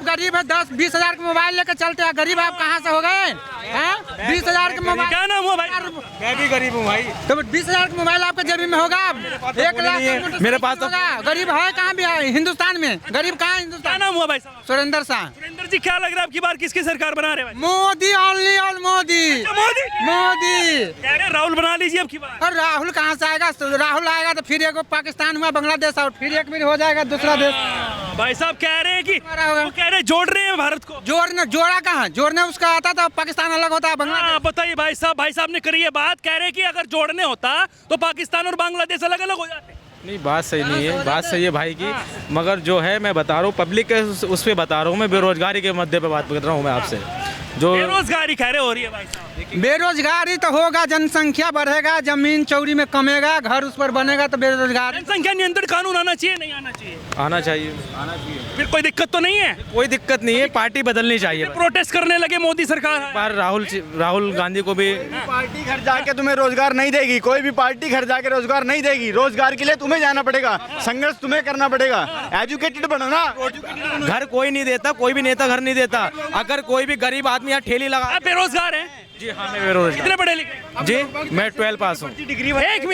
गरीब है, 10-20 हज़ार के मोबाइल लेकर चलते हैं। गरीब आप कहाँ से हो गए? 20 हज़ार के मोबाइल। क्या नाम हुआ भाई? मैं भी गरीब हूँ भाई। तो 20 हज़ार का मोबाइल आपके जेब में होगा? 1 लाख मेरे पास तो गरीब है कहाँ भी है हिंदुस्तान में? गरीब कहाँ है क्या हिंदुस्तान? नाम हुआ भाई साहब? सुरेंद्र शाह। सुरेंद्र जी, क्या लग रहा है आपकी बार किसकी सरकार बना रहे हैं भाई? मोदी, ओनली और मोदी। मोदी मोदी। कह रहे राहुल बना लीजिए अब की बार। और राहुल कहाँ से आएगा? राहुल आएगा तो फिर एक पाकिस्तान हुआ, बांग्लादेश, और फिर एक भी हो जाएगा दूसरा देश। भाई साहब कह रहे हैं कि हमारा होगा। वो कह रहे हैं जोड़ रहे हैं भारत को। जोड़ा कहाँ? जोड़ने उसका आता था, पाकिस्तान अलग होता है, बांग्लादेश। बताइए भाई साहब ने करी है बात, कह रहे हैं कि अगर जोड़ने होता तो पाकिस्तान और बांग्लादेश अलग अलग हो जाते। नहीं, बात सही नहीं है, बात सही है भाई की, मगर जो है मैं बता रहा हूँ पब्लिक के उस पे बता रहा हूँ, मैं बेरोजगारी के मुद्दे पे बात कर रहा हूँ मैं आपसे। जो बेरोजगारी कह रहे हो रही है भाई साहब। बेरोजगारी तो होगा, जनसंख्या बढ़ेगा, जमीन चौड़ी में कमेगा, घर उस पर बनेगा तो बेरोजगारी। जनसंख्या नियंत्रण कानून आना चाहिए, नहीं आना चाहिए? आना चाहिए। फिर कोई दिक्कत तो नहीं है? कोई दिक्कत नहीं है, पार्टी बदलनी चाहिए। प्रोटेस्ट करने लगे मोदी सरकार। बार राहुल गांधी को भी पार्टी घर जाके तुम्हें रोजगार नहीं देगी, कोई भी पार्टी घर जाके रोजगार नहीं देगी। रोजगार के लिए तुम्हें जाना पड़ेगा, संघर्ष तुम्हें करना पड़ेगा, एजुकेटेड बनो ना। घर कोई नहीं देता, कोई भी नेता घर नहीं देता। अगर कोई भी गरीब आदमी यहाँ ठेली लगा। आप बेरोजगार हैं? जी हाँ, मैं बेरोजगार। कितने पढ़े लिखे? जी मैं 12 पास हूँ। एक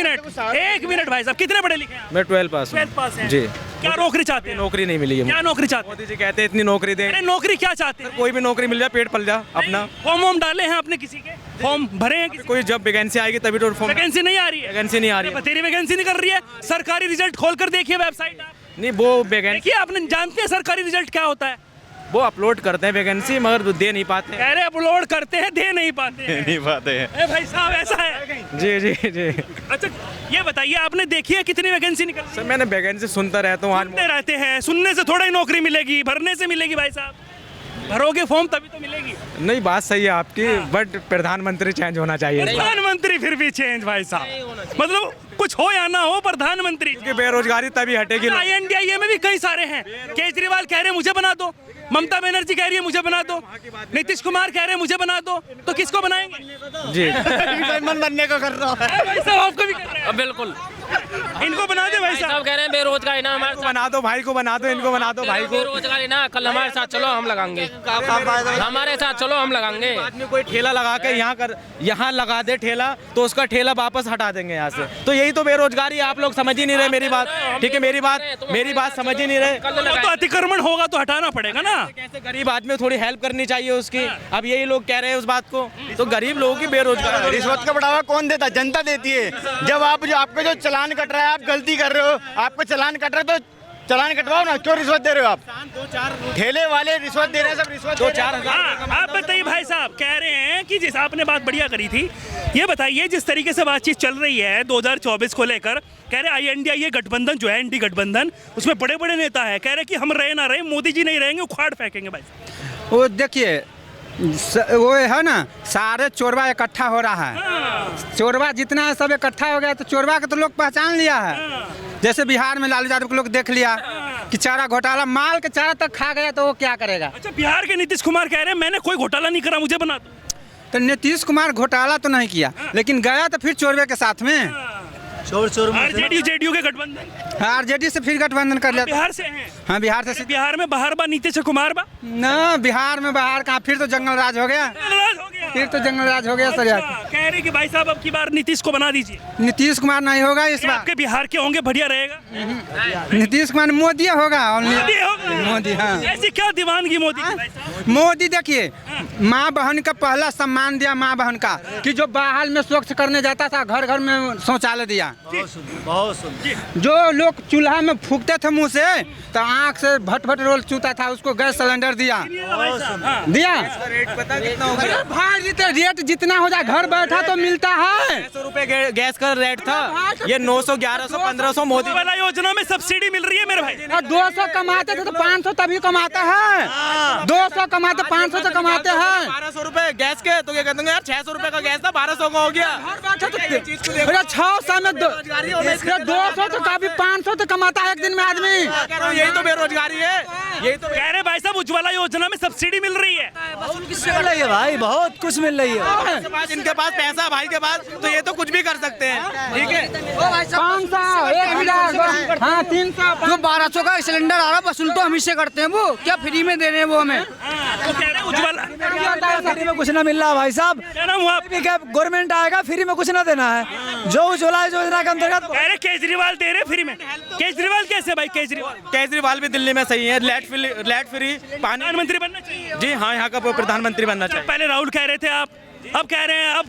मिनट भाई साहब, कितने पढ़े लिखे हैं? मैं 12 पास हूँ। 12 पास हैं। जी। क्या नौकरी चाहते हैं? नौकरी नहीं मिली है। क्या नौकरी चाहते हैं? मोदी जी कहते हैं इतनी नौकरी दें। अरे नौकरी क्या चाहते हैं? कोई भी नौकरी मिल जाए, पेट पल जा अपना। फॉर्म वॉर्म डाले हैं आपने किसी के? फॉर्म भरे हैं किसी? कोई जब वैकेंसी आएगी तभी तो फॉर्म। वैकेंसी नहीं आ रही है? वैकेंसी नहीं आ रही है। तेरी वैकेंसी नहीं कर रही है? सरकारी रिजल्ट खोल कर देखिए वेबसाइट। नहीं, वो वैकेंसी देखिए, आपने जानते हैं सरकारी रिजल्ट क्या होता है? वो अपलोड करते हैं वैकेंसी, मगर दे नहीं पाते। कह रहे अपलोड करते हैं, दे नहीं पाते हैं। नहीं पाते हैं। ए भाई साहब, ऐसा है? जी जी जी। अच्छा, ये बताइए, आपने देखी है कितनी वैकेंसी निकल रही सर मैंने वैकेंसी सुनता रहता हूँ। सुनते रहते हैं, सुनने से थोड़ा ही नौकरी मिलेगी, भरने से मिलेगी भाई साहब। भरोगे फॉर्म तभी तो मिलेगी। नहीं, बात सही है आपकी, बट प्रधानमंत्री चेंज होना चाहिए। प्रधानमंत्री फिर भी चेंज भाई साहब, मतलब कुछ हो या ना हो, प्रधानमंत्री। क्योंकि बेरोजगारी तभी हटेगी। INDIA में भी कई सारे हैं। केजरीवाल कह रहे हैं मुझे बना दो, ममता बनर्जी कह रही है मुझे बना दो, नीतीश कुमार कह रहे हैं मुझे बना दो, तो किसको बनाएंगे? जी। मन बनने को कर रहा है भाई साहब, आपको भी कर रहे हैं? बिल्कुल इनको बना दे भाई साहब। कह रहे हैं बेरोजगारी ना हमारे साथ, बना दो भाई को, बना दो इनको, बना दो भाई को। बेरोजगारी ना, कल हमारे साथ चलो हम लगाएंगे, हमारे साथ चलो हम लगाएंगे। आदमी कोई ठेला लगा के यहाँ लगा दे ठेला, तो उसका ठेला वापस हटा देंगे यहाँ से। तो यही तो बेरोजगारी। आप लोग समझ ही नहीं रहे मेरी बात। ठीक है, मेरी बात समझ ही नहीं रहे। तो अतिक्रमण होगा तो हटाना पड़ेगा ना। कैसे गरीब आदमी को थोड़ी हेल्प करनी चाहिए उसकी। अब यही लोग कह रहे हैं उस बात को, तो गरीब लोगों की बेरोजगारी। रिश्वत का बढ़ावा कौन देता? जनता देती है। जब आपको जो चालान कट रहा है, आप गलती कर रहे हो, आपको चालान कट रहा है तो चालान कटवाओ ना, क्यों रिश्वत दे रहे हो आप? ठेले वाले रिश्वत दे रहे हैं, सब रिश्वत दे रहे हैं। आप बताइए भाई साहब, कह रहे हैं कि जिस आपने बात बढ़िया करी थी, ये बताइए जिस तरीके से बातचीत चल रही है 2024 को लेकर, कह रहे INDIA गठबंधन जो है, ND गठबंधन, उसमें बड़े बड़े नेता है, कह रहे कि हम रहे ना रहे, मोदी जी नहीं रहेंगे, उखाड़ फेंकेंगे भाई। वो देखिए, वो है ना, सारे चोरवा इकट्ठा हो रहा है। चोरवा जितना है सब इकट्ठा हो गया, तो चोरवा के तो लोग पहचान लिया है। जैसे बिहार में लालू यादव को लोग देख लिया कि चारा घोटाला, माल के चारा तक खा गया, तो वो क्या करेगा? अच्छा, बिहार के नीतीश कुमार कह रहे हैं मैंने कोई घोटाला नहीं करा, मुझे बना दो। तो नीतीश कुमार घोटाला तो नहीं किया, लेकिन गया तो फिर चोरवे के साथ में। RJD JDU के गठबंधन, RJD से फिर गठबंधन कर लिया। बिहार से हैं? हाँ, बिहार से। बिहार में बाहर बा नीतीश कुमार बा ना, बिहार में बाहर कहाँ, फिर तो जंगल राज हो गया। नाराज हो गया। फिर तो जंगल राज हो गया सर यार। अच्छा, कह रहे कि भाई साहब अब की बार नीतीश को बना दीजिए। नीतीश कुमार नहीं होगा इस ये बार। आपके बिहार के होंगे, बढ़िया रहेगा। नीतीश कुमार मोदी होगा। मोदी होगा। मोदी, हाँ। ऐसी क्या दीवानगी मोदी की भाई साहब? मोदी देखिए, माँ बहन का पहला सम्मान दिया, माँ बहन का, कि जो बाहर में स्वच्छ करने जाता था, घर घर में शौचालय दिया। जो लोग चूल्हा में फूकते थे मुंह से, तो आँख से भट भट रोल चूता था, उसको गैस सिलेंडर दिया। दिया। रेट पता कितना हो गया? भाई रेट जितना हो जाए, घर बैठा तो मिलता है। 600 रुपए गैस का रेट था, ये 900, 1100, 1500 मोदी वाला योजना में सब्सिडी मिल रही है मेरे भाई। और 200 कमाते थे तो 500 तभी कमाते हैं। 200 कमाते 500 तो कमाते हैं। 1200 रुपए गैस के, तो क्या कहते हैं यार, 600 रुपए का गैस था, 1200 का हो गया। घर बैठे तो 600 में 200 तो काफी 500 तो कमाता है एक दिन में आदमी। यही तो बेरोजगारी है। यही तो कह रहे भाई साहब उज्ज्वला योजना में सब्सिडी मिल रही है। किससे मिल रही है भाई? बहुत कुछ कुछ मिल रही है। इनके पास पैसा, भाई के पास, तो ये तो कुछ भी कर सकते हैं। ठीक है, 500, 1,000, हाँ 300। जो 1200 का सिलेंडर आ रहा है वसूल तो हम ही से करते हैं, वो क्या फ्री में दे रहे हैं वो हमें? वो कह रहे हैं उज्ज्वला फ्री में कुछ ना मिल रहा भाई साहब। क्या नाम हुआ? गवर्नमेंट आएगा फ्री में कुछ ना देना है। जो उज्ज्वला योजना के अंतर्गत कह रहे केजरीवाल दे रहे फ्री में। केजरीवाल कैसे भाई? केजरीवाल भी दिल्ली में सही है। लेट फ्री पानी। प्रधानमंत्री बनना चाहिए। जी हाँ, यहाँ का प्रधानमंत्री बनना चाहिए। पहले राहुल कह रहे थे आप, अब कह रहे हैं अब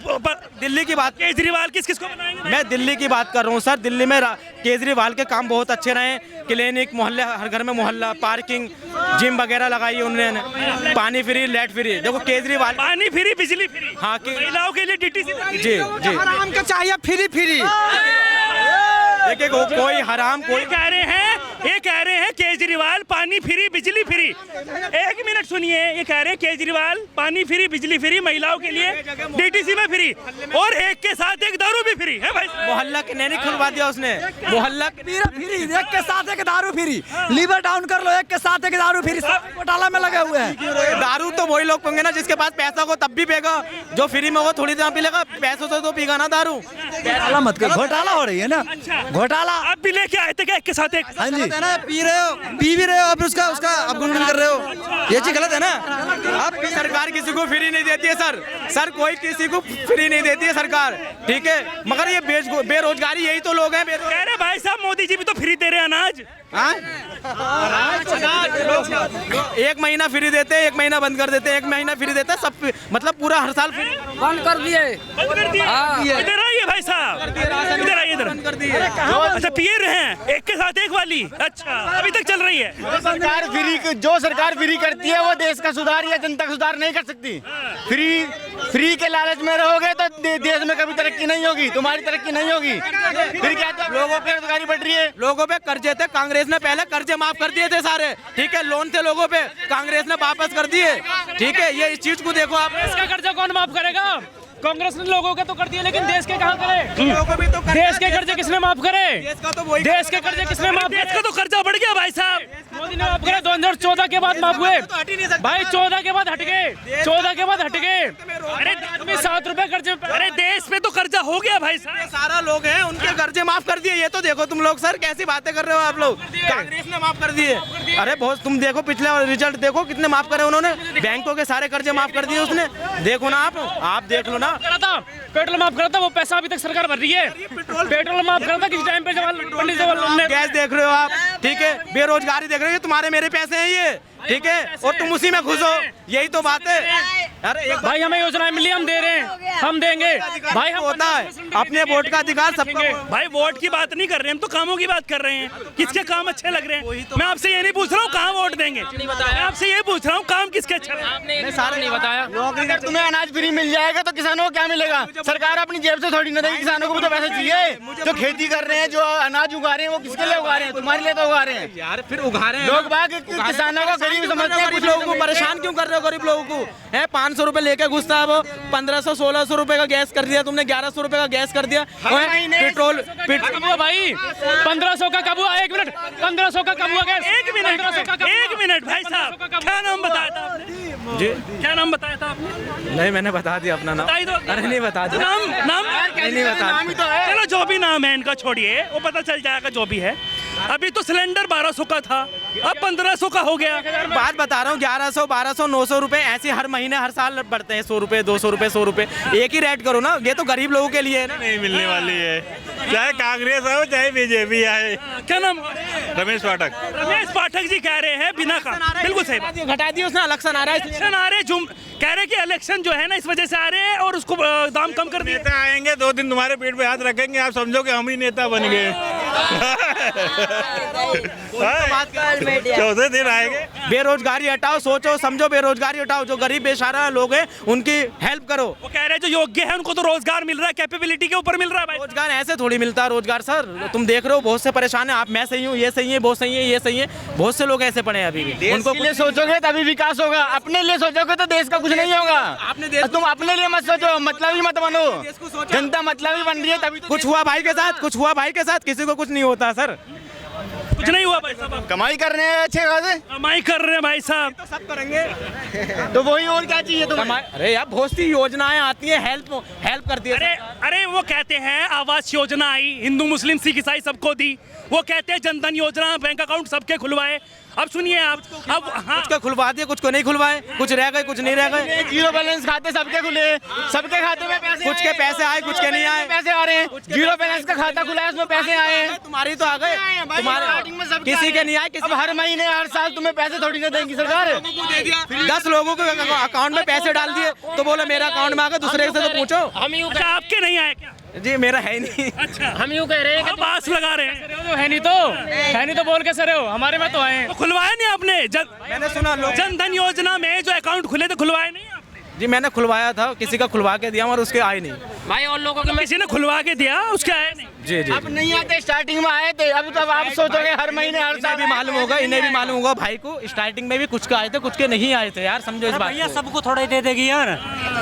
दिल्ली की बात, केजरीवाल किस को बनाएंगे? मैं दिल्ली की बात कर रहा हूँ सर। दिल्ली में केजरीवाल के काम बहुत अच्छे रहे। क्लिनिक, मोहल्ले, हर घर में मोहल्ला, पार्किंग, जिम वगैरह लगाई है उन्होंने। पानी फ्री, लेट फ्री। देखो केजरीवाल, पानी फ्री, बिजली फ्री, हाँ महिलाओं के लिए डीटीसी। जी जी। हराम का चाहिए फ्री। देखिए कोई हराम, कोई ये कह रहे हैं केजरीवाल पानी फ्री, बिजली फ्री। एक मिनट सुनिए, ये कह रहे हैं केजरीवाल पानी फ्री, बिजली फ्री, महिलाओं के लिए डीटीसी में फ्री, और एक के साथ एक दारू भी फ्री है भाई। मोहल्ला के नहीं खुलवा दिया उसने। मोहल्ला फ्री, एक के साथ एक दारू फ्री। लीवर डाउन कर लो, एक के साथ एक दारू फ्री। सब घोटाला में लगे हुए हैं। दारू तो वही लोग पिएंगे ना जिसके पास पैसा हो, तब भी पिएगा। जो फ्री में वो थोड़ी देर पी लेगा, पैसों से तो पीगा ना दारू। घोटाला मत कर, घोटाला हो रही है ना। घोटाला आप भी लेके आए थे क्या एक के साथ एक? हाँ जी, पी रहे हो, पी भी रहे हो, अब उसका आप गुनगुन कर रहे हो, ये चीज गलत है ना। अब सरकार किसी को फ्री नहीं देती है सर कोई किसी को फ्री नहीं देती है सरकार। ठीक है, मगर ये बेरोजगारी, यही तो लोग हैं। कह रहे भाई साहब मोदी जी भी तो फ्री दे रहे हैं अनाज। एक महीना फ्री देते हैं, एक महीना बंद कर देते हैं, एक महीना फ्री देते हैं, सब मतलब पूरा हर साल फ्री बंद कर दिए। इधर आइए भाई साहब, इधर आइए, इधर कर दिए। अच्छा पिए रहे हैं एक के साथ एक वाली? अच्छा, अभी तक चल रही है। जो सरकार फ्री करती है वो देश का सुधार या जनता का सुधार नहीं कर सकती। फ्री के लालच में रहोगे तो देश में कभी तरक्की नहीं होगी, तुम्हारी तरक्की नहीं होगी। फिर क्या लोगों पे बेरोजगारी बढ़ रही है। लोगों पे कर्जे थे, कांग्रेस ने पहले कर्जे माफ कर दिए थे सारे। ठीक है, लोन थे लोगों पे, कांग्रेस ने वापस कर दिए। ठीक है, ये इस चीज को देखो आप। इसका कर्जा कौन माफ करेगा? कांग्रेस ने लोगों के तो कर दिए, लेकिन देश के कहाँ करे? लोगों को भी तो देश के कर्जे किसने माफ करे? देश का तो वही, देश के कर्जे किसने माफ देश करे? का तो कर्जा बढ़ गया भाई साहब। मोदी ने माफ करे, 2014 के बाद माफ हुए भाई। 14 के बाद हट गए, 14 के बाद हट गए। अरे 7 रुपए कर्जे। अरे देश पे तो कर्जा हो गया भाई साहब। सारा लोग हैं उनके कर्जे माफ कर दिए। ये तो देखो तुम लोग सर कैसी बातें कर रहे हो आप लोग। कांग्रेस ने माफ कर दिए। अरे बहुत, तुम देखो पिछले रिजल्ट देखो कितने माफ करे उन्होंने। बैंकों के सारे कर्जे माफ कर दिए उसने। देखो ना आप देख लो ना। पेट्रोल माफ करा था, वो पैसा अभी तक सरकार भर रही है। पेट्रोल माफ करा था किस टाइम पे? पंडित जवाहरलाल ने। गैस देख रहे हो आप, ठीक है, बेरोजगारी देख रहे हो, ये तुम्हारे मेरे पैसे हैं ये। ठीक है, और तुम उसी में खुश हो, यही तो बात है। अरे एक भाई हमें योजनाएं मिली, हम दे रहे हैं, हम देंगे भाई। हम होता है अपने वोट का अधिकार सबको। भाई वोट की बात नहीं कर रहे, हम तो कामों की बात कर रहे हैं। किसके काम अच्छे लग रहे हैं? मैं आपसे ये नहीं पूछ रहा हूँ कहाँ वोट देंगे, मैं आपसे ये पूछ रहा हूँ काम किसके अच्छा लग रहे हैं। सारा नहीं बताया। अगर तुम्हें अनाज फ्री मिल जाएगा तो किसानों को क्या मिलेगा? सरकार अपनी जेब से थोड़ी ना देगी, किसानों को भी तो पैसे चाहिए। जो खेती कर रहे हैं, जो अनाज उगा रहे हैं, वो किसके लिए उगा रहे हैं? तुम्हारे लिए तो उगा रहे हैं यार। फिर उगा रहे हैं लोग बाग, किसानों को गरीब समझते हैं। गरीब लोगों को परेशान क्यों कर रहे हो? गरीब लोगों को है 500 रुपए लेके घुसता है वो। 1500-1600 रुपए का गैस कर दिया तुमने, 1100 रुपए का गैस कर दिया। पेट्रोल भाई 1500 का कब हुआ? 1 मिनट, 1500 का कब हुआ गैस? 1 मिनट भाई साहब, क्या नाम बताया था आपने? जी, क्या नाम बताया था आपने? नहीं मैंने बता दिया अपना नाम। बता ही दो। अरे नहीं बता दिया। नाम नहीं बता। चलो जो भी नाम है इनका छोड़िए, वो पता चल जाएगा जो भी है। अभी तो सिलेंडर 1200 का था, अब 1500 का हो गया। बात बता रहा हूँ, 1100, 1200, 900 रुपए ऐसे हर महीने हर साल बढ़ते हैं। 100 रुपए, 200 रुपए, 100 रुपए, एक ही रेट करो ना। ये तो गरीब लोगों के लिए है ना। नहीं मिलने वाली है, चाहे कांग्रेस हो चाहे बीजेपी आए। क्या नाम? रमेश पाठक। रमेश पाठक जी कह रहे हैं बिना का, बिल्कुल सही बात। घटा दिया उसने, इलेक्शन आ रहा है। इलेक्शन आ रहे, कह रहे कि इलेक्शन जो है ना इस वजह से आ रहे हैं और उसको दाम कम कर दिए। नेता आएंगे 2 दिन तुम्हारे पेट पे हाथ रखेंगे, आप समझो कि हम ही नेता बन गए। 14 दिन आएंगे। बेरोजगारी हटाओ, सोचो समझो, बेरोजगारी हटाओ। जो गरीब बेसहारा लोग हैं उनकी हेल्प करो। वो कह रहे हैं जो योग्य है उनको तो रोजगार मिल रहा है, कैपेबिलिटी के ऊपर मिल रहा है भाई। रोजगार ऐसे थोड़ी मिलता है रोजगार सर। तुम देख रहे हो बहुत से परेशान है। आप, मैं सही हूँ, ये सही है, वो सही है, ये सही है। बहुत से लोग ऐसे पड़े हैं अभी भी। उनको लिए सोचोगे तभी विकास होगा, अपने लिए सोचोगे तो देश का कुछ नहीं होगा। तुम अपने लिए मत सोचो, मतलबी मत बनो। जनता मतलबी बन रही है तभी तो कुछ हुआ भाई के साथ, कुछ हुआ भाई के साथ, किसी को कुछ नहीं होता सर। कुछ नहीं हुआ भाई साहब, कमाई कर रहे हैं अच्छे खासे, कमाई कर रहे हैं भाई साहब। तो सब करेंगे। तो वही और क्या चाहिए तुम्हें? अरे यार बहुत सी योजनाएं आती हैं, हेल्प करती है। अरे वो कहते हैं आवास योजना आई, हिंदू मुस्लिम सिख ईसाई सबको दी। वो कहते हैं जनधन योजना, बैंक अकाउंट सबके खुलवाए। अब सुनिए आप, अब हाँ, कुछ को खुलवा दिए, कुछ को नहीं खुलवाए, कुछ रह गए, कुछ नहीं रह गए। जीरो बैलेंस खाते सबके खुले, सबके खाते में पैसे, कुछ के पैसे आए, कुछ के नहीं आए। पैसे आ रहे हैं, जीरो बैलेंस का खाता खुला है उसमें पैसे आए हैं। तुम्हारी तो आ गए, तुम्हारे किसी के नहीं आए। अब हर महीने हर साल तुम्हें पैसे थोड़ी ना देंगी सरकार। 10 लोगों के अकाउंट में पैसे डाल दिए तो बोले मेरा अकाउंट में आ गए, दूसरे से तो पूछो। अच्छा आपके नहीं आए क्या? जी मेरा है ही नहीं। अच्छा हम यूँ कह रहे हैं अब आस लगा रहे हैं, कि है नहीं तो बोल के सर हो, हमारे में तो आए हैं। तो खुलवाया नहीं आपने? मैंने सुना लोग, जनधन योजना में जो अकाउंट खुले थे खुलवाए नहीं आपने? जी मैंने खुलवाया था, किसी का खुलवा के दिया और उसके आए नहीं। भाई और लोगों के किसी ने खुलवा के दिया, उसके आए नहीं। जी जी अब नहीं आते, स्टार्टिंग में आए थे, अब तब आप सोचोगे हर महीने हर इन्हें साल भी मालूम होगा, इन्हें भी मालूम होगा भाई को, स्टार्टिंग में भी कुछ के आए थे, कुछ के नहीं आए थे। यार समझो इस बात भैया को। सबको थोड़ा ही दे देगी यार,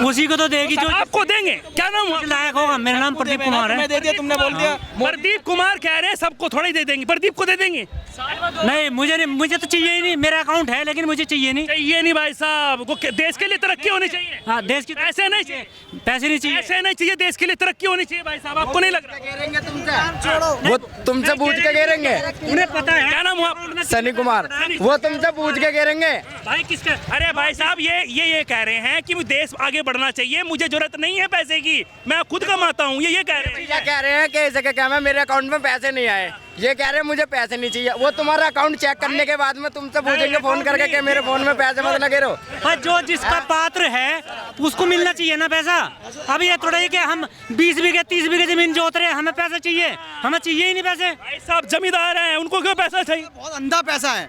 उसी को तो देगी जो आपको देंगे। क्या नाम हुआ? लायक होगा। मेरा नाम प्रदीप कुमार है। तुम्हें दे दिया, तुमने बोल दिया। प्रदीप कुमार कह रहे हैं सबको थोड़ा ही दे देंगे। प्रदीप को दे देंगे? नहीं मुझे तो चाहिए ही नहीं, मेरा अकाउंट है लेकिन मुझे चाहिए नहीं। चाहिए नहीं भाई साहब को, देश के लिए तरक्की होनी चाहिए। हाँ देश की ऐसे नहीं चाहिए, पैसे नहीं चाहिए। ऐसे नहीं चाहिए, देश के लिए तरक्की होनी चाहिए भाई साहब। आपको नहीं लग रहा? वो तुमसे पूछ के गिरेंगे। उन्हें पता है। क्या नाम हुआ? सनी कुमार, वो तुमसे पूछ के गिरेंगे। भाई किसका? अरे भाई साहब ये कह रहे हैं कि देश आगे बढ़ना चाहिए, मुझे जरूरत नहीं है पैसे की, मैं खुद कमाता हूँ। ये कह रहे हैं। क्या कह रहे हैं कि ऐसे क्या मैं, मेरे अकाउंट में पैसे नहीं आए, ये कह रहे हैं मुझे पैसे नहीं चाहिए। वो तुम्हारा अकाउंट चेक करने के बाद में तुमसे पूछेंगे फोन करके कि मेरे फोन में पैसे मत लगे रहो। पर जो जिसका पात्र है उसको मिलना चाहिए ना पैसा। अब ये थोड़ा ही कि हम 20 बीघे 30 बीघे जमीन जोत रहे हैं, हमें पैसा चाहिए, हमें चाहिए ही नहीं पैसे। भाई साहब जमींदार हैं, उनको क्यों पैसा चाहिए? बहुत अंधा पैसा है,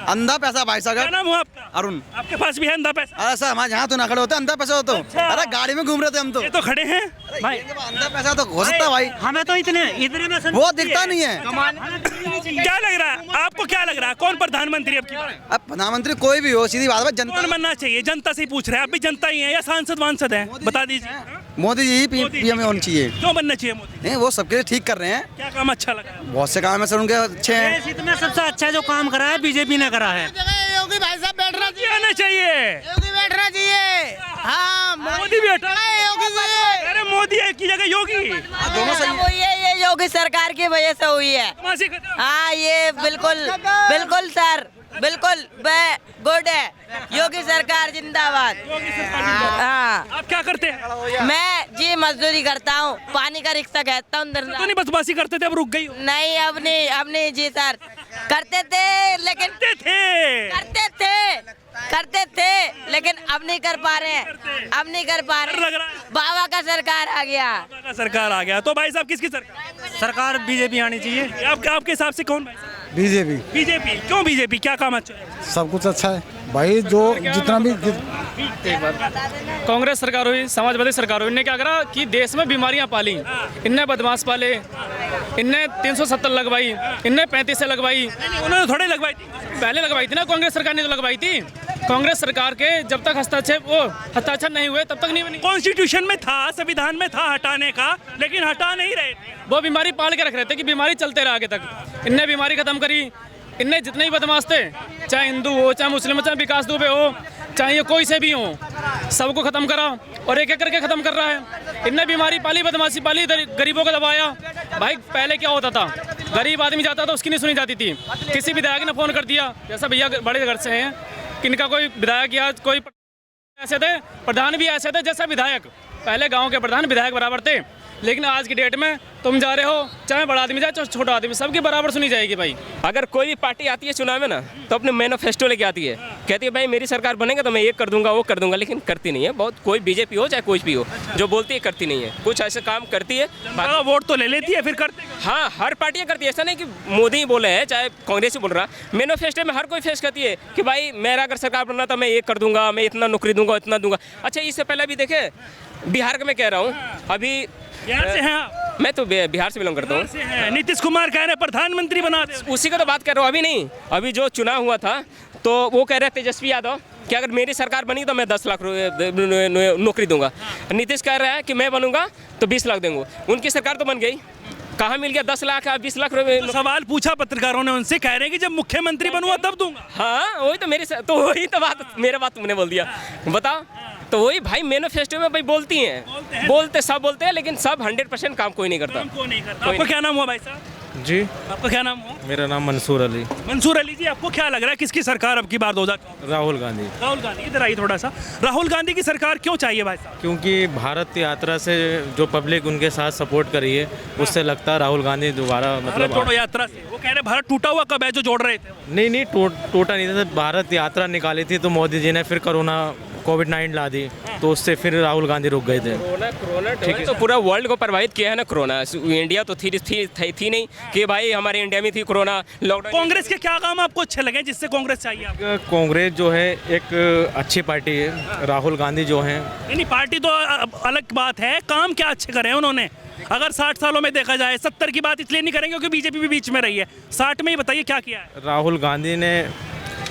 अंधा पैसा भाई क्या साहब। नाम हुआ आपका? अरुण। आपके पास भी है अंधा पैसा? अरे सर हमारे यहाँ तो ना खड़े होते, अंधा पैसा हो तो। अरे गाड़ी में घूम रहे थे हम तो। ये तो खड़े हैं भाई अंधा पैसा तो हो सकता है भाई, हमें तो इतने में वो दिखता नहीं है। क्या लग रहा है आपको? क्या लग रहा है कौन प्रधानमंत्री अब की बार? अब प्रधानमंत्री कोई भी हो, सीधी बात है, जनता। कौन बनना चाहिए? जनता से ही पूछ रहे हैं। आप भी जनता ही हैं या सांसद वांसद हैं? बता दीजिए। मोदी जी ही पीएम होनी चाहिए। क्यों बनना चाहिए मोदी? नहीं वो सबके लिए ठीक कर रहे हैं, क्या काम अच्छा लगा? बहुत से काम है सर उनके अच्छे हैं। देश हित में सबसे अच्छा जो काम करा है बीजेपी ने करा है। योगी भाई साहब बैठना मोदी आना चाहिए। योगी बैठना चाहिए। हाँ मोदी भी हटा। योगी जी। अरे मोदी एक की जगह योगी। दोनों सही है। हुई है, ये योगी सरकार की वजह से हुई है। तमाशे खत्म। हाँ ये बिल्कुल बिल्कुल सर, बिल्कुल गुड है। योगी सरकार जिंदाबाद। हाँ आप क्या करते हैं? मैं जी मजदूरी करता हूँ, पानी का रिक्शा कहता हूँ। तो नहीं बदमाशी करते थे, अब रुक गई हो? नहीं अब नहीं जी सर, करते थे लेकिन करते थे लेकिन अब नहीं कर पा रहे हैं, अब नहीं कर पा रहे। लग रहा है बाबा का सरकार आ गया। बाबा का सरकार आ गया। तो भाई साहब किसकी सरकार? सरकार बीजेपी आनी चाहिए। आपके हिसाब से कौन? बीजेपी। बीजेपी क्यों? बीजेपी क्या काम अच्छा है? सब कुछ अच्छा है भाई, जो जितना भी कांग्रेस सरकार हुई, समाजवादी सरकार हुई, इनने क्या करा कि देश में बीमारियां पाली। इनने बदमाश पाले, इनने 370 लगवाई, इनने 35 से लगवाई। उन्होंने थोड़े लगवाई थी, पहले लगवाई थी ना, कांग्रेस सरकार ने तो लगवाई थी। कांग्रेस सरकार के जब तक हस्ताक्षर नहीं हुए तब तक नहीं बनी। कॉन्स्टिट्यूशन में था, संविधान में था हटाने का, लेकिन हटा नहीं रहे थे। वो बीमारी पाल के रख रहे थे कि बीमारी चलते रहे आगे तक। इनने बीमारी खत्म करी। इनने जितने भी बदमाश थे, चाहे हिंदू हो, चाहे मुस्लिम हो, चाहे विकास दुबे हो, चाहे ये कोई से भी हो, सबको खत्म करा और एक एक करके खत्म कर रहा है। इनने बीमारी पाली, बदमाशी पाली, गरीबों को दबाया। भाई पहले क्या होता था, गरीब आदमी जाता था उसकी नहीं सुनी जाती थी। किसी विधायक ने फोन कर दिया, जैसा भैया बड़े घर से हैं, किनका कोई विधायक या कोई ऐसे थे, प्रधान भी ऐसे थे जैसा विधायक। पहले गाँव के प्रधान विधायक बराबर थे, लेकिन आज की डेट में तुम जा रहे हो, चाहे बड़ा आदमी जाए चाहे छोटा आदमी, सबकी बराबर सुनी जाएगी। भाई अगर कोई भी पार्टी आती है चुनाव में ना, तो अपने मैनिफेस्टो लेके आती है, कहती है भाई मेरी सरकार बनेगा तो मैं ये कर दूंगा वो कर दूंगा, लेकिन करती नहीं है। बहुत कोई बीजेपी हो चाहे कोई भी हो, जो बोलती है करती नहीं है। कुछ ऐसे काम करती है, वोट तो ले लेती है फिर करते। हाँ हर पार्टियाँ करती है, ऐसा नहीं कि मोदी ही बोले है चाहे कांग्रेस ही बोल रहा। मैनिफेस्टो में हर कोई फेस करती है कि भाई मेरा अगर सरकार बनना तो मैं ये कर दूंगा, मैं इतना नौकरी दूंगा, इतना दूंगा। अच्छा इससे पहले भी देखे बिहार का मैं कह रहा हूँ, अभी बिहार से हैं आप? मैं तो बिहार से बिलोंग करता हूँ। नीतीश कुमार कह रहे प्रधानमंत्री बना दे। उसी का तो बात कर रहा हूँ, अभी नहीं, अभी जो चुनाव हुआ था तो वो कह रहे तेजस्वी यादव कि अगर मेरी सरकार बनी तो मैं 10 लाख नौकरी दूंगा। नीतीश कह रहा है कि मैं बनूंगा तो 20 लाख दूंगा। उनकी सरकार तो बन गई, कहाँ मिल गया 10 लाख 20 लाख रुपए। तो सवाल पूछा पत्रकारों ने उनसे, कह रहे हैं कि जब मुख्यमंत्री बनूंगा तब दूंगा। हाँ वही तो वही तो बात, मेरा बात तुमने बोल दिया। बताओ, तो वही भाई मैनिफेस्टो में भाई बोलती हैं, सब बोलते हैं, लेकिन सब 100% काम कोई नहीं करता। आपका क्या नाम हुआ भाई साहब? जी, आपका क्या नाम हुआ? मेरा नाम मंसूर अली। मंसूर अली जी, आपको क्या लग रहा है किसकी सरकार अब की बार 2024? राहुल गांधी। राहुल गांधी, इधर आइए थोड़ा सा। राहुल गांधी की सरकार क्यों चाहिए भाई साहब? क्योंकि भारत यात्रा से जो पब्लिक उनके साथ सपोर्ट करी है, उससे लगता है राहुल गांधी दोबारा भारत जोड़ो यात्रा से वो कह रहे भारत टूटा हुआ कब है जो जोड़ रहे थे? नहीं टूटा नहीं था। भारत यात्रा निकाली थी तो मोदी जी ने फिर कोविड-19 ला दी, तो उससे फिर राहुल गांधी रुक गए थे। कोरोना ठीक है, तो पूरा वर्ल्ड को प्रभावित किया है ना कोरोना। इंडिया तो थी नहीं कि भाई हमारे इंडिया में थी कोरोना, लॉकडाउन। कांग्रेस के क्या काम आपको अच्छे लगे जिससे कांग्रेस चाहिए आपको? कांग्रेस जो है एक अच्छी पार्टी है। राहुल गांधी जो हैं, नहीं पार्टी तो अलग बात है, काम क्या अच्छे करे उन्होंने? अगर 60 सालों में देखा जाए, 70 की बात इसलिए नहीं करेंगे क्योंकि बीजेपी भी बीच में रही है, 60 में ही बताइए क्या किया है? राहुल गांधी ने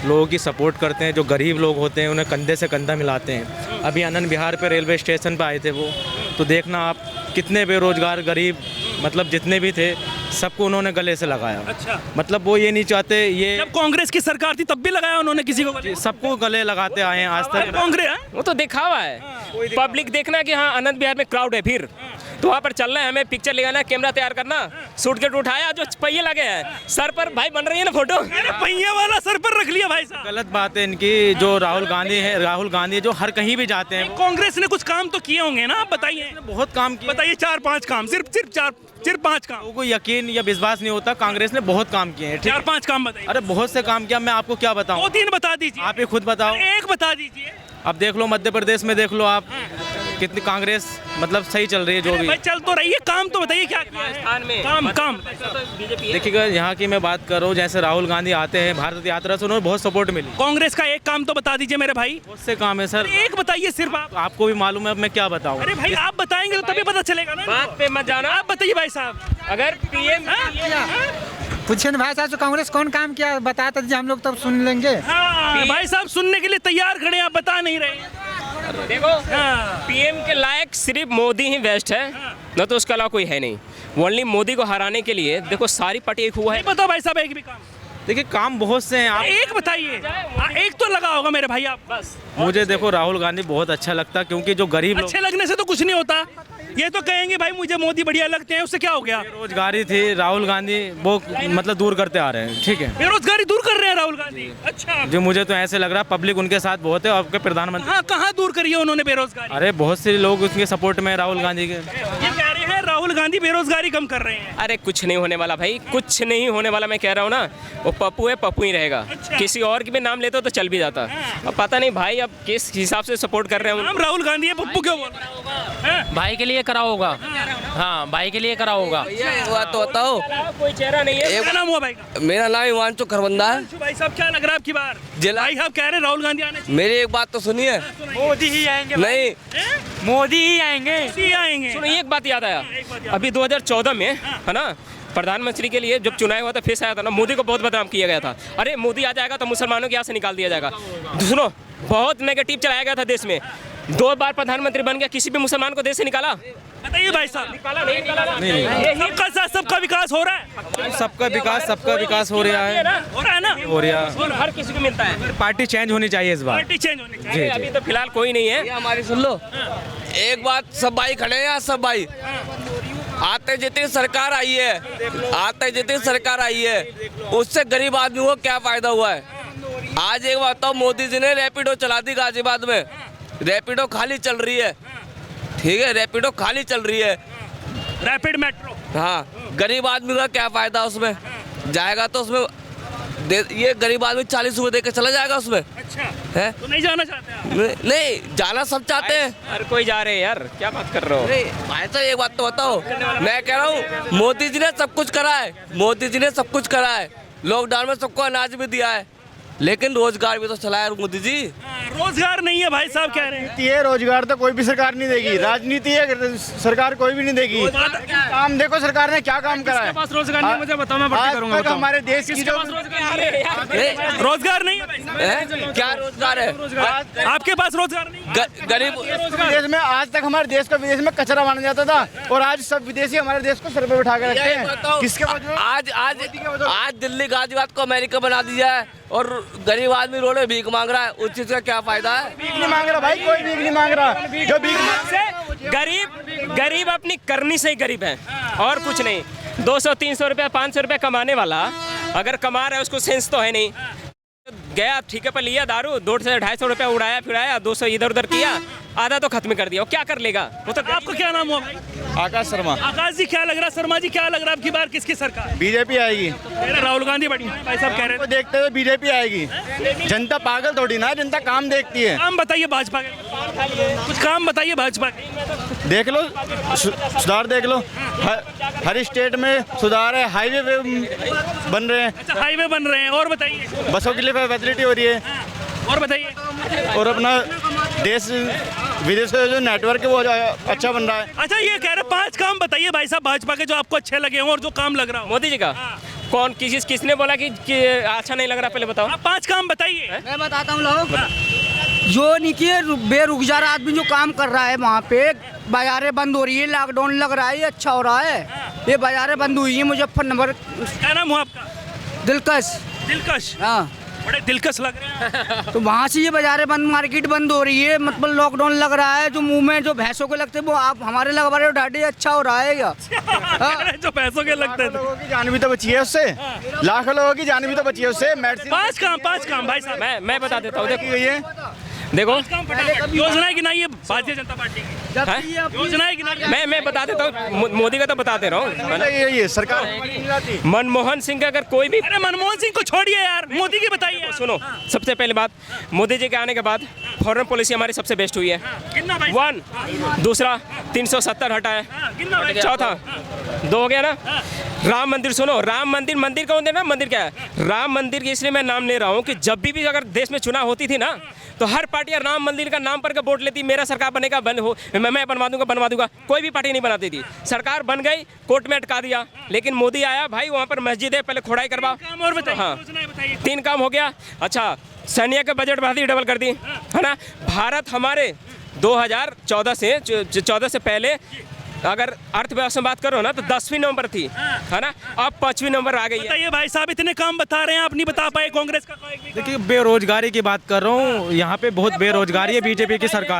लोगों की सपोर्ट करते हैं, जो गरीब लोग होते हैं उन्हें कंधे से कंधा मिलाते हैं। अभी आनंद विहार पे रेलवे स्टेशन पे आए थे वो, तो देखना आप कितने बेरोजगार गरीब मतलब जितने भी थे सबको उन्होंने गले से लगाया। अच्छा। मतलब वो ये नहीं चाहते, ये जब कांग्रेस की सरकार थी तब भी लगाया उन्होंने किसी को गले? सबको गले लगाते आए हैं आज तक। कांग्रेस वो तो दिखावा है, पब्लिक देखना कि हाँ आनंद विहार में क्राउड है, फिर तो वहाँ पर चलना है, हमें पिक्चर लगाना, कैमरा तैयार करना, सूटकेस उठाया, जो पहिए लगे हैं सर पर भाई बन रही है ना फोटो, पहिया वाला सर पर रख लिया भाई साहब। गलत बात है इनकी। जो राहुल गांधी जो हर कहीं भी जाते हैं। कांग्रेस ने कुछ काम तो किए होंगे ना, आप बताइए। बहुत काम किए, बताइए 4-5 काम, सिर्फ 5 काम। लोगों को यकीन या विश्वास नहीं होता, कांग्रेस ने बहुत काम किए हैं। 4-5 काम बताइए। अरे बहुत से काम किया, मैं आपको क्या बताऊं? 2-3 बता दीजिए। आप ही खुद बताओ। एक बता दीजिए। अब देख लो मध्य प्रदेश में, देख लो आप कितनी कांग्रेस मतलब सही चल रही है। जो भी भाई चल तो रही है, काम तो बताइए क्या किया है? काम देखिएगा, यहाँ की मैं बात कर रहा हूँ, जैसे राहुल गांधी आते हैं भारत यात्रा से, उन्हें बहुत सपोर्ट मिली। कांग्रेस का एक काम तो बता दीजिए मेरे भाई। बहुत से काम है सर, एक बताइए सिर्फ। आपको भी मालूम है, अब मैं क्या बताऊँ? अरे भाई आप बताएंगे तो तभी पता चलेगा ना। बात पे मत जाना, आप बताइए भाई साहब। अगर पीएम पूछे भाई साहब, कांग्रेस कौन काम किया बता दीजिए, हम लोग तब सुन लेंगे। भाई साहब सुनने के लिए तैयार खड़े हैं, आप बता नहीं रहे। देखो पीएम के लायक सिर्फ मोदी ही बेस्ट है, न तो उसके अलावा कोई है नहीं। ओनली मोदी को हराने के लिए देखो सारी पार्टी एक हुआ है। बताओ भाई साहब एक भी काम। देखिए काम बहुत से हैं, आप एक बताइए। एक तो लगा होगा मेरे भाई आप बस। मुझे देखो राहुल गांधी बहुत अच्छा लगता, क्योंकि जो गरीब अच्छे लगने से तो कुछ नहीं होता। ये तो कहेंगे भाई मुझे मोदी बढ़िया लगते हैं, उससे क्या हो गया? बेरोजगारी थी, राहुल गांधी वो मतलब दूर करते आ रहे हैं। ठीक है, बेरोजगारी दूर कर रहे हैं राहुल गांधी। अच्छा, जो मुझे तो ऐसे लग रहा है पब्लिक उनके साथ बहुत है। आपके प्रधानमंत्री कहाँ दूर करी है उन्होंने बेरोजगारी? अरे बहुत से लोग उसके सपोर्ट में राहुल गांधी के। ये कह रहे हैं राहुल गांधी बेरोजगारी कम कर रहे हैं। अरे कुछ नहीं होने वाला भाई, कुछ नहीं होने वाला। मैं कह रहा हूँ ना, वो पप्पू है, पप्पू ही रहेगा। किसी और की भी नाम लेते तो चल भी जाता। अब पता नहीं भाई अब किस हिसाब से सपोर्ट कर रहे हैं। राहुल गांधी है, पप्पू क्यों बोल रहे हैं? भाई के लिए करा होगा। हाँ भाई के लिए करा होगा। तो बताओ, कोई चेहरा नहीं है। क्या नाम हुआ भाई? मेरा नाम हिमांशु खरबंदा है। भाई साहब क्या लग रहा है आपकी बार? भाई साहब कह रहे हैं राहुल गांधी आने। मेरी एक बात तो सुनिए, मोदी ही आएंगे। नहीं मोदी ही आएंगे। सुनो एक बात याद आया, अभी 2014 में है ना, प्रधानमंत्री के लिए जब चुनाव हुआ था, फेस आया था ना, मोदी को बहुत बदनाम किया गया था। अरे मोदी आ जाएगा तो मुसलमानों के यहाँ से निकाल दिया जाएगा। सुनो, बहुत नेगेटिव चलाया गया था देश में। 2 बार प्रधानमंत्री बन गया, किसी भी मुसलमान को देश से निकाला? बताइए भाई साहब। निकाला नहीं निकाला? नहीं। सबका साथ सबका विकास हो रहा है। सबका विकास हो रहा है। हो रहा है ना? हो रहा है। हर किसी को मिलता है। पार्टी चेंज होनी चाहिए इस बार। पार्टी चेंज होनी चाहिए। अभी तो फिलहाल कोई नहीं है। हमारी सुन लो, एक बात, सब भाई खड़े हैं यहाँ, सब भाई। आते जितनी सरकार आई है, उससे गरीब आदमी को क्या फायदा हुआ है? आज एक बात तो, मोदी जी ने रैपिडो चला दी गाजियाबाद में। रैपिडो खाली चल रही है, ठीक है, रैपिडो खाली चल रही है, रैपिड मेट्रो। हाँ, गरीब आदमी का क्या फायदा उसमें? जाएगा तो उसमें ये गरीब आदमी 40 रुपए दे के चला जाएगा उसमें। अच्छा है तो नहीं जाना चाहते आप? नहीं, जाना सब चाहते हैं। हर कोई जा रहे हैं यार, क्या बात कर रहे हो? भाई साहब एक बात तो बताओ, मैं कह रहा हूँ मोदी जी ने सब कुछ करा है, मोदी जी ने सब कुछ करा है। लॉकडाउन में सबको अनाज भी दिया है, लेकिन रोजगार भी तो चलाया मोदी जी। रोजगार नहीं है भाई साहब कह रहे हैं। ये रोजगार तो कोई भी सरकार नहीं देगी, राजनीति है, सरकार कोई भी नहीं देगी। काम देखो सरकार ने क्या काम करा है। पास रोजगार नहीं, मुझे बताओ, मैं भर्ती करूंगा। आज तक हमारे देश की जो रोजगार नहीं है, क्या रोजगार है? आपके पास रोजगार नहीं? गरीब विदेश में आज तक हमारे देश को विदेश में कचरा माना जाता था, और आज सब विदेशी हमारे देश को सर पे बिठा के रखते हैं। किसके वजह? आज दिल्ली गाजियाबाद को अमेरिका बना दिया है और गरीब आदमी रोड में भीख मांग रहा है। उस चीज का क्या फायदा है? भीख नहीं मांग रहा भाई, कोई भीख नहीं मांग रहा। जो भीख गरीब अपनी करनी से ही गरीब है और कुछ नहीं। 200-300 रुपया 500 रुपया कमाने वाला अगर कमा रहा है उसको सेंस तो है नहीं। गया ठेके पर लिया दारू, 200 से 250 रुपया उड़ाया फिराया, 200 इधर उधर किया, आधा तो खत्म कर दिया। वो क्या कर लेगा? वो तो आपको क्या नाम हुआ भाई? आकाश शर्मा। आकाश जी क्या लग रहा है, शर्मा जी क्या लग रहा है, अब की बार किसकी सरकार? बीजेपी आएगी। राहुल गांधी बढ़ी भाई साहब कह रहे को देखते हुए बीजेपी आएगी। जनता पागल थोड़ी ना, जनता काम देखती है। काम बताइए भाजपा के, कुछ काम बताइए भाजपा के। देख लो सुधार, देख लो हर स्टेट में सुधार है। हाईवे बन रहे हैं। अच्छा हाईवे बन रहे हैं, और बताइए। बसों के लिए फैसिलिटी हो रही है, और बताइए। और अपना देश विदेश का जो नेटवर्क है वो अच्छा बन रहा है। अच्छा ये कह रहे 5 काम बताइए भाई साहब भाजपा के जो आपको अच्छे लगे हों और जो काम लग रहा हो। मोदी जी का कौन किसने बोला कि अच्छा नहीं लग रहा? पहले बताओ। आप 5 काम बताइए। मैं बताता हूँ लोग, जो निकी बेरोजगार आदमी जो काम कर रहा है वहाँ पे, बाजारें बंद हो रही है, लॉकडाउन लग रहा है, ये अच्छा हो रहा है। ये बाजारें बंद हुई है। मुजफ्फरनगर। क्या नाम हुआ आपका? दिलकश। दिलकश? हाँ, बड़े दिलकश लग रहे हैं। तो वहाँ से ये बाजारें बंद, मार्केट बंद हो रही है, मतलब लॉकडाउन लग रहा है। जो मुंह में जो भैंसों के लगते हैं वो आप हमारे लगवा रहे हो, डाढ़ी अच्छा हो रहा है क्या? जो पैसों के लगते हैं। लोगों की जान भी तो बची है उससे, लाखों लोगों की जान भी तो बची है उससे। 5 काम भाई साहब मैं बता देता हूँ। देखो योजना है कि नहीं, ये भारतीय जनता पार्टी की योजना है कि नहीं? मैं बता देता हूँ। मोदी का तो बता दे रहा हूँ। ये सरकार मनमोहन सिंह का अगर कोई भी, अरे मनमोहन सिंह को छोड़िए यार, मोदी की बताइए। सुनो, सबसे पहले बात, मोदी जी के आने के बाद फॉरेन पॉलिसी हमारी सबसे बेस्ट हुई है। कितना भाई? 1, दूसरा 370 हटाए, चौथा 2 हो गया ना। राम मंदिर, सुनो, राम मंदिर कौन देना? मंदिर क्या है? राम मंदिर की इसलिए मैं नाम ले रहा हूँ कि जब भी अगर देश में चुनाव होती थी ना, तो हर पार्टियां राम मंदिर का नाम पर वोट लेती, मेरा सरकार बनेगा, मैं बनवा दूंगा। कोई भी पार्टी नहीं बनाती थी। सरकार बन गई, कोर्ट में अटका दिया। लेकिन मोदी आया भाई, वहाँ पर मस्जिद है, पहले खोदाई करवाओ। हाँ, 3 काम हो गया। अच्छा, सैन्य के बजट बढ़ा दी, डबल कर दी, है ना। भारत हमारे 2014 से पहले अगर अर्थव्यवस्था में बात करो ना तो 10वीं नंबर थी, है ना। अब 5वीं नंबर आ गई है। बताइए भाई साहब, इतने काम बता रहे हैं, आप नहीं बता पाए कांग्रेस का? देखिए बेरोजगारी की बात कर रहा हूँ, यहाँ पे बहुत बेरोजगारी है बीजेपी की सरकार में।